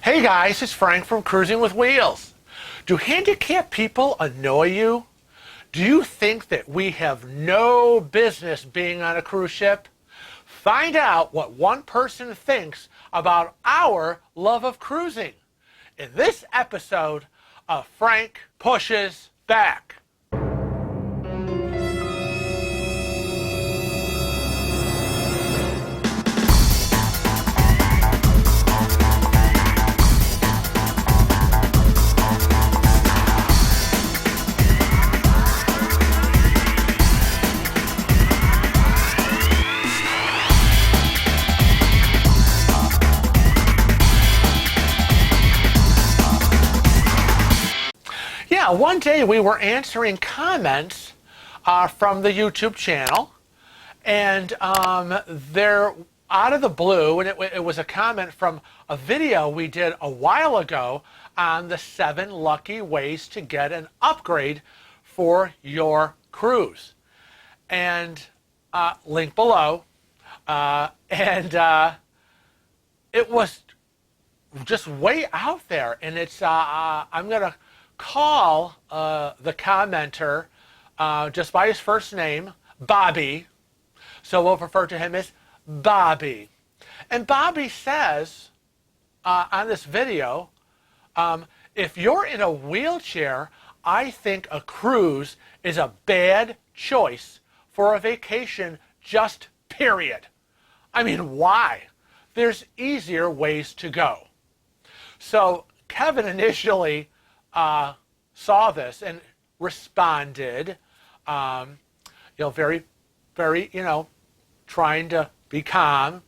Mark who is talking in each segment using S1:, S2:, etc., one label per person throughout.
S1: Hey guys, it's Frank from Cruising with Wheels. Do handicapped people annoy you? Do you think that we have no business being on a cruise ship? Find out what one person thinks about our love of cruising in this episode of Frank Pushes Back. One day we were answering comments from the YouTube channel, and they're out of the blue, and it was a comment from a video we did a while ago on the 7 lucky ways to get an upgrade for your cruise. And link below. It was just way out there, and it's I'm gonna call the commenter just by his first name, Bobby. So we'll refer to him as Bobby. And Bobby says on this video, if you're in a wheelchair, I think a cruise is a bad choice for a vacation, just period. I mean, why? There's easier ways to go. So Kevin initially saw this and responded, very, trying to be calm,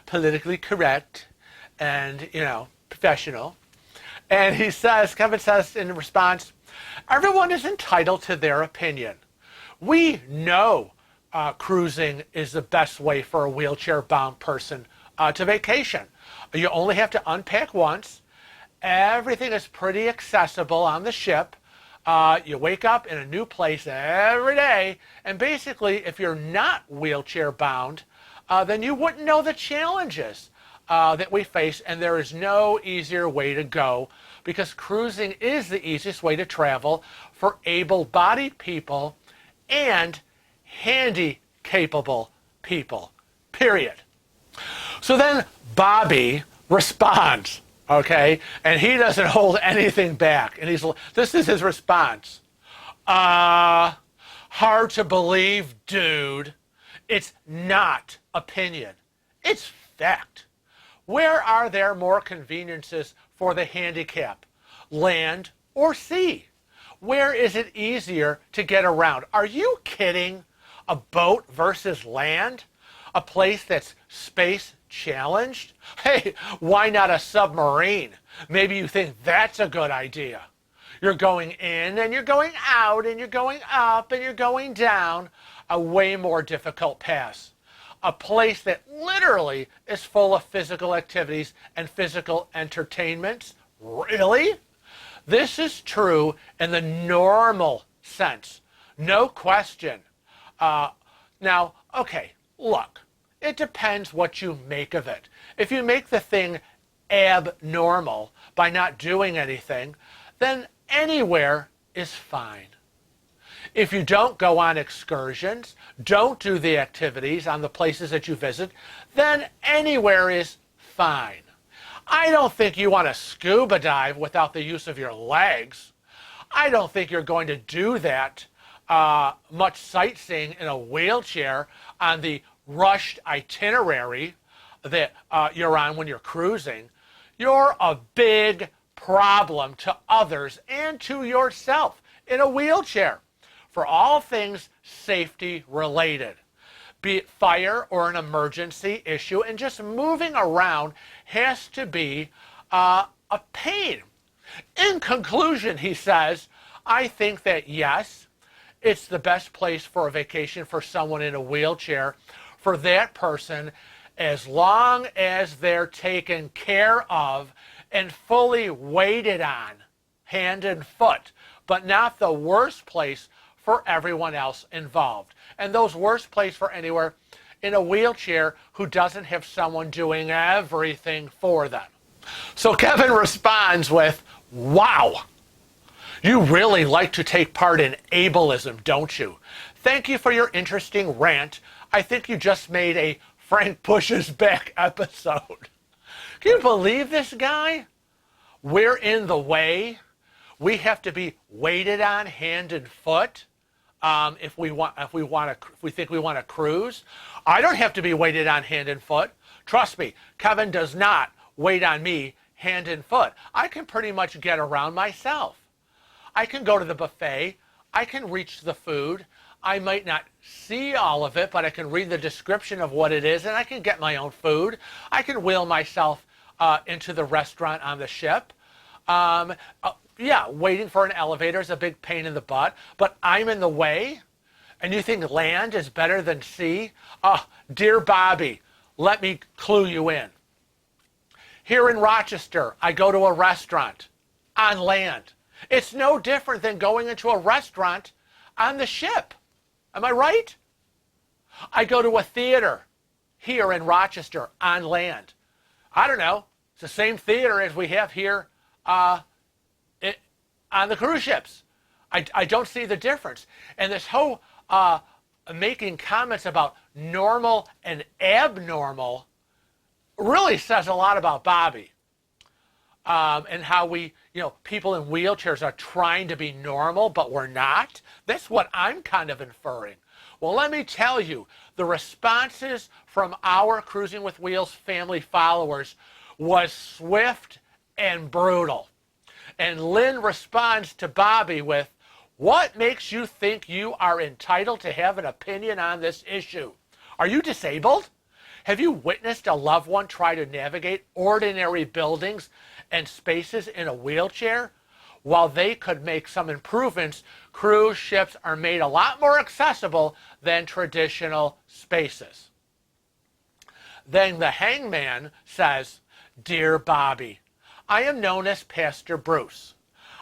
S1: politically correct, and, professional. And Kevin says in response, everyone is entitled to their opinion. We know cruising is the best way for a wheelchair-bound person to vacation. You only have to unpack once. Everything is pretty accessible on the ship. You wake up in a new place every day, and basically, if you're not wheelchair bound, then you wouldn't know the challenges that we face, and there is no easier way to go, because cruising is the easiest way to travel for able-bodied people and handy-capable people, period. So then Bobby responds. Okay, and he doesn't hold anything back. And this is his response. Hard to believe, dude. It's not opinion. It's fact. Where are there more conveniences for the handicap? Land or sea? Where is it easier to get around? Are you kidding? A boat versus land? A place that's space challenged? Hey, why not a submarine? Maybe you think that's a good idea. You're going in and you're going out and you're going up and you're going down a way more difficult path. A place that literally is full of physical activities and physical entertainments. Really? This is true in the normal sense. No question. Now, okay, look. It depends what you make of it. If you make the thing abnormal by not doing anything, then anywhere is fine. If you don't go on excursions, don't do the activities on the places that you visit, then anywhere is fine. I don't think you want to scuba dive without the use of your legs. I don't think you're going to do that much sightseeing in a wheelchair on the rushed itinerary that you're on when you're cruising. You're a big problem to others and to yourself in a wheelchair for all things safety related, be it fire or an emergency issue, and just moving around has to be a pain. In conclusion, he says, I think that yes, it's the best place for a vacation for someone in a wheelchair, for that person, as long as they're taken care of and fully waited on, hand and foot, but not the worst place for everyone else involved. And those worst place for anywhere in a wheelchair who doesn't have someone doing everything for them. So Kevin responds with, wow, you really like to take part in ableism, don't you? Thank you for your interesting rant. I think you just made a Frank Pushes Back episode. Can you believe this guy? We're in the way. We have to be waited on hand and foot if we think we want to cruise. I don't have to be waited on hand and foot. Trust me, Kevin does not wait on me hand and foot. I can pretty much get around myself. I can go to the buffet. I can reach the food. I might not see all of it, but I can read the description of what it is, and I can get my own food. I can wheel myself into the restaurant on the ship. Yeah, waiting for an elevator is a big pain in the butt, but I'm in the way, and you think land is better than sea? Dear Bobby, let me clue you in. Here in Rochester, I go to a restaurant on land. It's no different than going into a restaurant on the ship. Am I right? I go to a theater here in Rochester on land. I don't know. It's the same theater as we have here on the cruise ships. I don't see the difference. And this whole making comments about normal and abnormal really says a lot about Bobby. And how we, people in wheelchairs are trying to be normal, but we're not. That's what I'm kind of inferring. Well, let me tell you, the responses from our Cruising with Wheels family followers was swift and brutal. And Lynn responds to Bobby with, what makes you think you are entitled to have an opinion on this issue? Are you disabled? Have you witnessed a loved one try to navigate ordinary buildings and spaces in a wheelchair? While they could make some improvements, cruise ships are made a lot more accessible than traditional spaces. Then the hangman says, Dear Bobby, I am known as Pastor Bruce.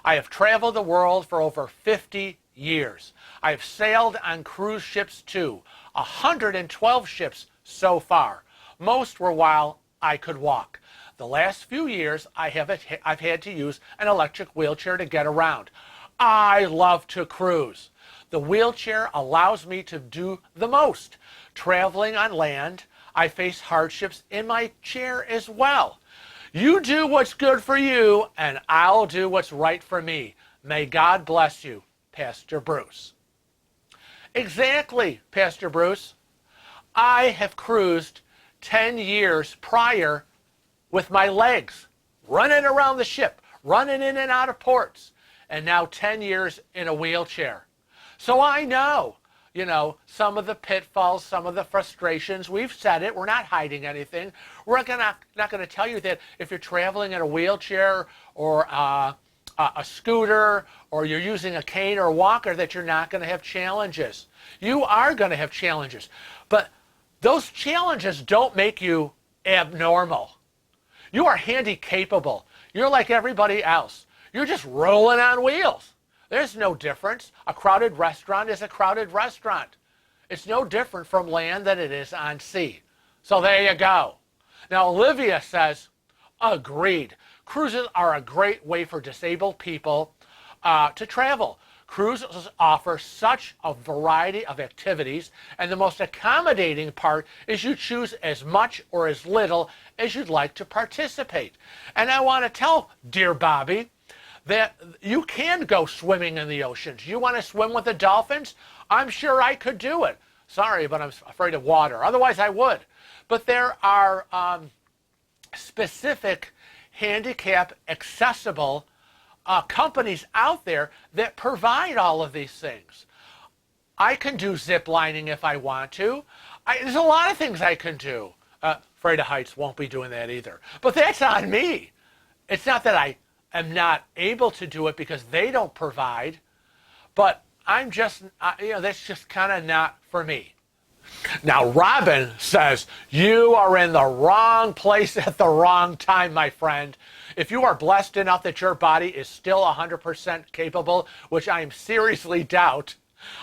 S1: I have traveled the world for over 50 years. I have sailed on cruise ships too, 112 ships so far. Most were while I could walk. The last few years, I've had to use an electric wheelchair to get around. I love to cruise. The wheelchair allows me to do the most. Traveling on land, I face hardships in my chair as well. You do what's good for you, and I'll do what's right for me. May God bless you, Pastor Bruce. Exactly, Pastor Bruce. I have cruised 10 years prior with my legs, running around the ship, running in and out of ports, and now 10 years in a wheelchair. So I know, some of the pitfalls, some of the frustrations. We've said it. We're not hiding anything. We're not going to tell you that if you're traveling in a wheelchair or a scooter or you're using a cane or walker that you're not going to have challenges. You are going to have challenges. But those challenges don't make you abnormal. You are handy-capable. You're like everybody else. You're just rolling on wheels. There's no difference. A crowded restaurant is a crowded restaurant. It's no different from land than it is on sea. So there you go. Now, Olivia says, agreed. Cruises are a great way for disabled people to travel. Cruises offer such a variety of activities, and the most accommodating part is you choose as much or as little as you'd like to participate. And I want to tell dear Bobby that you can go swimming in the oceans. You want to swim with the dolphins? I'm sure I could do it. Sorry, but I'm afraid of water. Otherwise, I would. But there are specific handicap accessible companies out there that provide all of these things. I can do zip lining if I want to. There's a lot of things I can do. Afraid of heights, won't be doing that either. But that's on me. It's not that I am not able to do it because they don't provide, but I'm just, that's just kind of not for me. Now, Robin says, you are in the wrong place at the wrong time, my friend. If you are blessed enough that your body is still 100% capable, which I am seriously doubt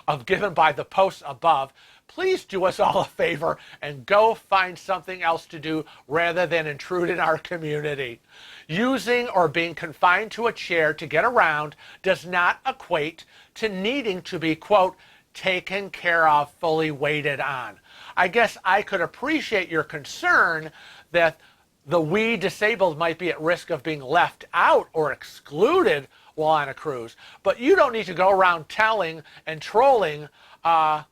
S1: of given by the posts above, please do us all a favor and go find something else to do rather than intrude in our community. Using or being confined to a chair to get around does not equate to needing to be, quote, taken care of, fully waited on. I guess I could appreciate your concern that the we disabled might be at risk of being left out or excluded while on a cruise, but you don't need to go around telling and trolling on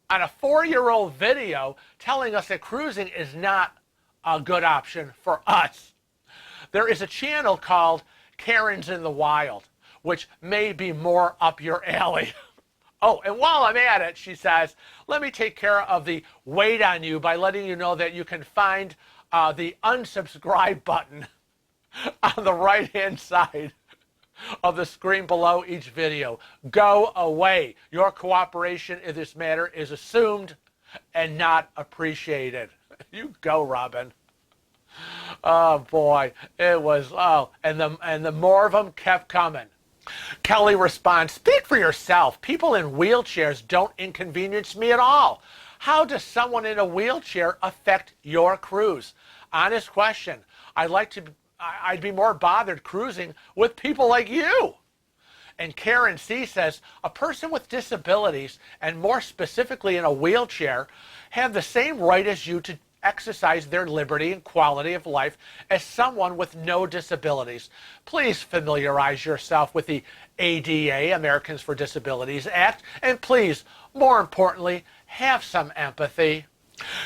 S1: a 4-year-old video telling us that cruising is not a good option for us. There is a channel called Karen's in the Wild, which may be more up your alley. Oh, and while I'm at it, she says, let me take care of the wait on you by letting you know that you can find the unsubscribe button on the right-hand side of the screen below each video. Go away. Your cooperation in this matter is assumed and not appreciated. You go, Robin. Oh boy, it was, and the more of them kept coming. Kelly responds, speak for yourself. People in wheelchairs don't inconvenience me at all. How does someone in a wheelchair affect your cruise? Honest question. I'd be more bothered cruising with people like you. And Karen C says, a person with disabilities, and more specifically in a wheelchair, have the same right as you to exercise their liberty and quality of life as someone with no disabilities. Please familiarize yourself with the ADA, Americans for Disabilities Act, and please, more importantly, have some empathy.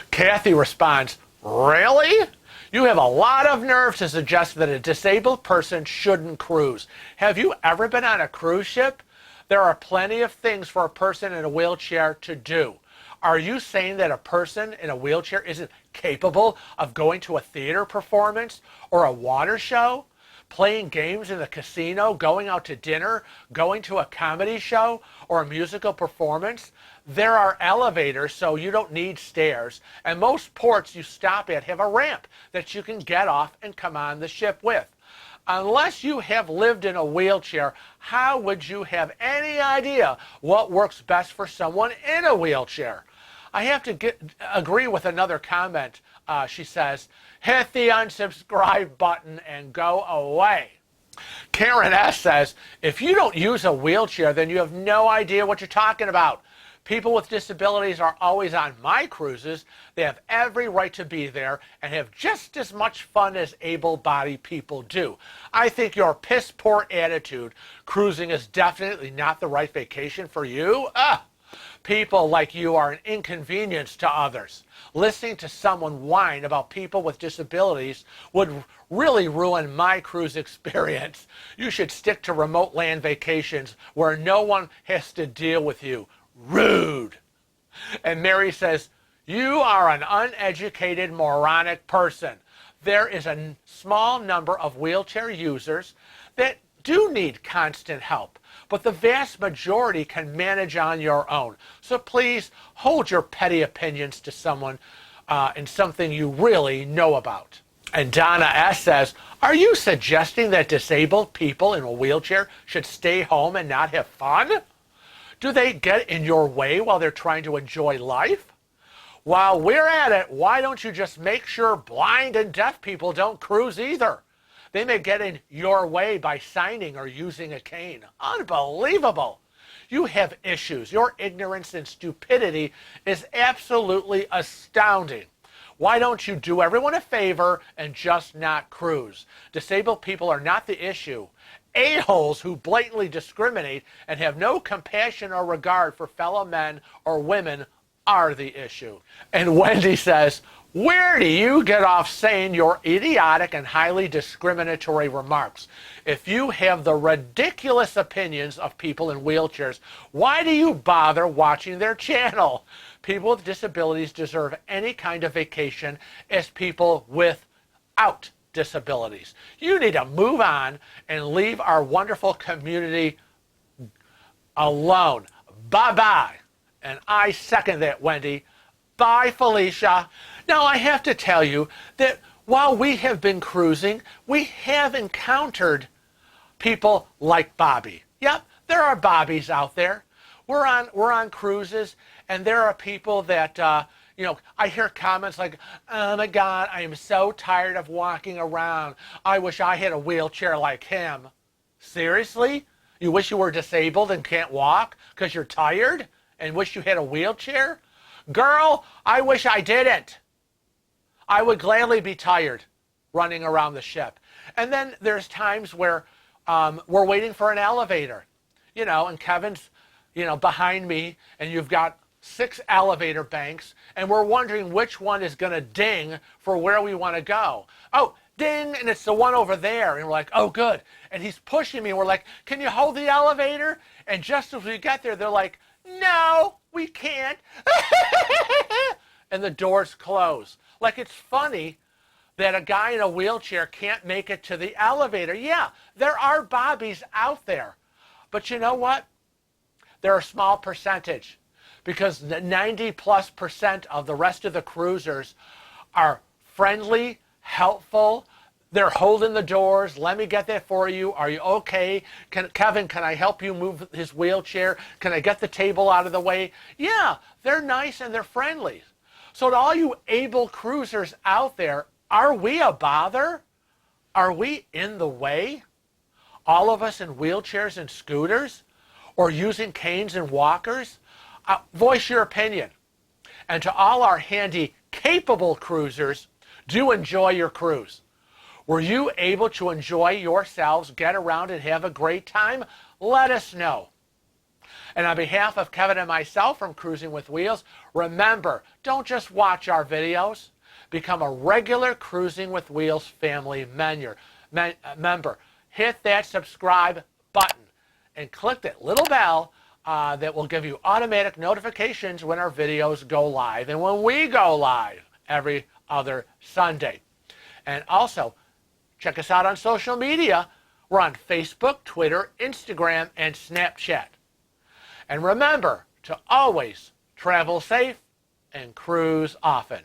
S1: Kathy responds, really? You have a lot of nerve to suggest that a disabled person shouldn't cruise. Have you ever been on a cruise ship? There are plenty of things for a person in a wheelchair to do. Are you saying that a person in a wheelchair isn't capable of going to a theater performance or a water show, playing games in the casino, going out to dinner, going to a comedy show or a musical performance? There are elevators, so you don't need stairs, and most ports you stop at have a ramp that you can get off and come on the ship with. Unless you have lived in a wheelchair, how would you have any idea what works best for someone in a wheelchair? I have to agree with another comment. She says, hit the unsubscribe button and go away. Karen S. says, if you don't use a wheelchair, then you have no idea what you're talking about. People with disabilities are always on my cruises. They have every right to be there and have just as much fun as able-bodied people do. I think your piss-poor attitude, cruising is definitely not the right vacation for you. People like you are an inconvenience to others. Listening to someone whine about people with disabilities would really ruin my cruise experience. You should stick to remote land vacations where no one has to deal with you. Rude. And Mary says, you are an uneducated, moronic person. There is a small number of wheelchair users that do need constant help, but the vast majority can manage on your own. So please hold your petty opinions to someone in something you really know about. And Donna S. says, are you suggesting that disabled people in a wheelchair should stay home and not have fun? Do they get in your way while they're trying to enjoy life? While we're at it, why don't you just make sure blind and deaf people don't cruise either? They may get in your way by signing or using a cane. Unbelievable. You have issues. Your ignorance and stupidity is absolutely astounding. Why don't you do everyone a favor and just not cruise? Disabled people are not the issue. A-holes who blatantly discriminate and have no compassion or regard for fellow men or women are the issue. And Wendy says, where do you get off saying your idiotic and highly discriminatory remarks? If you have the ridiculous opinions of people in wheelchairs, why do you bother watching their channel? People with disabilities deserve any kind of vacation as people without disabilities. You need to move on and leave our wonderful community alone. Bye-bye. And I second that, Wendy. Bye, Felicia. Now, I have to tell you that while we have been cruising, we have encountered people like Bobby. Yep, there are Bobbies out there. We're on cruises, And there are people that, I hear comments like, oh my God, I am so tired of walking around. I wish I had a wheelchair like him. Seriously? You wish you were disabled and can't walk because you're tired and wish you had a wheelchair? Girl, I wish I didn't. I would gladly be tired running around the ship. And then there's times where we're waiting for an elevator, and Kevin's, behind me, and you've got 6 elevator banks, and we're wondering which one is going to ding for where we want to go. Oh, ding, and it's the one over there. And we're like, oh, good. And he's pushing me, and we're like, can you hold the elevator? And just as we get there, they're like, no, we can't. And the doors close. Like, it's funny that a guy in a wheelchair can't make it to the elevator. Yeah, there are Bobbies out there. But you know what? They're a small percentage, because 90+% of the rest of the cruisers are friendly, helpful. They're holding the doors. Let me get that for you. Are you okay? Kevin, can I help you move his wheelchair? Can I get the table out of the way? Yeah, they're nice and they're friendly. So to all you able cruisers out there, are we a bother? Are we in the way? All of us in wheelchairs and scooters, or using canes and walkers? Voice your opinion. And to all our handy-capable cruisers, do enjoy your cruise. Were you able to enjoy yourselves, get around, and have a great time? Let us know. And on behalf of Kevin and myself from Cruising with Wheels, remember, don't just watch our videos. Become a regular Cruising with Wheels family member. Hit that subscribe button and click that little bell that will give you automatic notifications when our videos go live and when we go live every other Sunday. And also, check us out on social media. We're on Facebook, Twitter, Instagram, and Snapchat. And remember to always travel safe and cruise often.